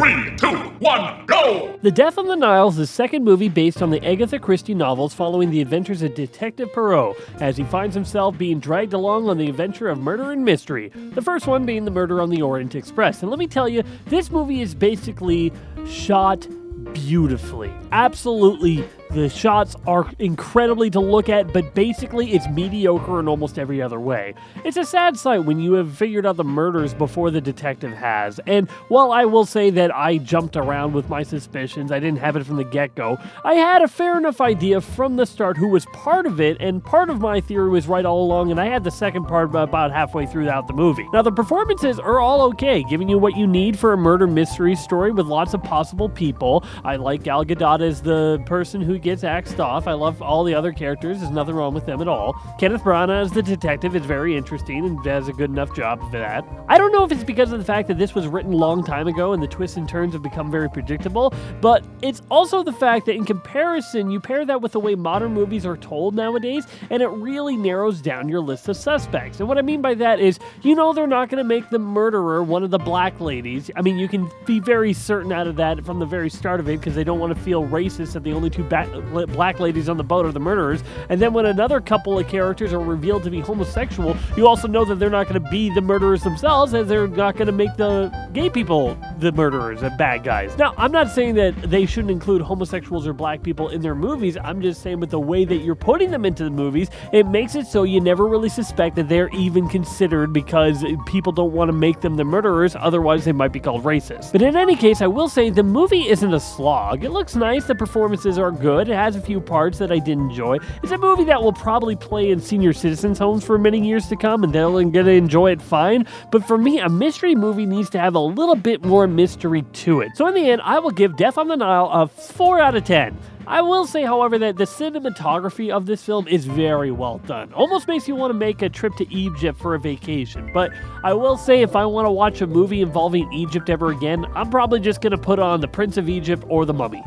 3, 2, 1, go! The Death on the Nile is the second movie based on the Agatha Christie novels following the adventures of Detective Poirot, as he finds himself being dragged along on the adventure of murder and mystery. The first one being the murder on the Orient Express. And let me tell you, this movie is basically shot beautifully. Absolutely. The shots are incredibly to look at, but basically it's mediocre in almost every other way. It's a sad sight when you have figured out the murders before the detective has. And while I will say that I jumped around with my suspicions, I didn't have it from the get-go, I had a fair enough idea from the start who was part of it, and part of my theory was right all along, and I had the second part about halfway throughout the movie. Now, the performances are all okay, giving you what you need for a murder mystery story with lots of possible people. I like Gal Gadot as the person who gets axed off. I love all the other characters. There's nothing wrong with them at all. Kenneth Branagh as the detective is very interesting and does a good enough job for that. I don't know if it's because of the fact that this was written a long time ago and the twists and turns have become very predictable, but it's also the fact that in comparison, you pair that with the way modern movies are told nowadays, and it really narrows down your list of suspects. And what I mean by that is, you know they're not going to make the murderer one of the black ladies. I mean, you can be very certain out of that from the very start of it because they don't want to feel racist that the only two black ladies on the boat are the murderers. And then when another couple of characters are revealed to be homosexual, you also know that they're not going to be the murderers themselves, as they're not going to make the gay people the murderers and bad guys. Now, I'm not saying that they shouldn't include homosexuals or black people in their movies. I'm just saying with the way that you're putting them into the movies, it makes it so you never really suspect that they're even considered because people don't want to make them the murderers, otherwise they might be called racist. But in any case, I will say the movie isn't a slog. It looks nice, the performances are good, it has a few parts that I did enjoy. It's a movie that will probably play in senior citizens' homes for many years to come, and they're going to enjoy it fine. But for me, a mystery movie needs to have a little bit more mystery to it. So in the end, I will give Death on the Nile a 4 out of 10. I will say, however, that the cinematography of this film is very well done. Almost makes you want to make a trip to Egypt for a vacation. But I will say, if I want to watch a movie involving Egypt ever again, I'm probably just going to put on The Prince of Egypt or The Mummy.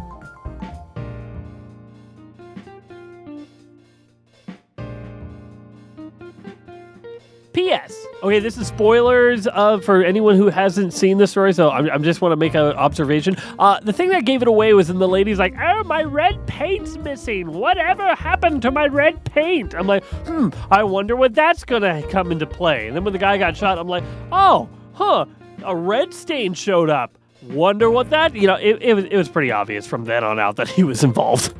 P.S. Okay, this is spoilers for anyone who hasn't seen the story, so I just want to make an observation. The thing that gave it away was when the lady's like, "Oh, my red paint's missing. Whatever happened to my red paint?" I'm like, I wonder what that's going to come into play. And then when the guy got shot, I'm like, a red stain showed up. Wonder what that, it was pretty obvious from then on out that he was involved.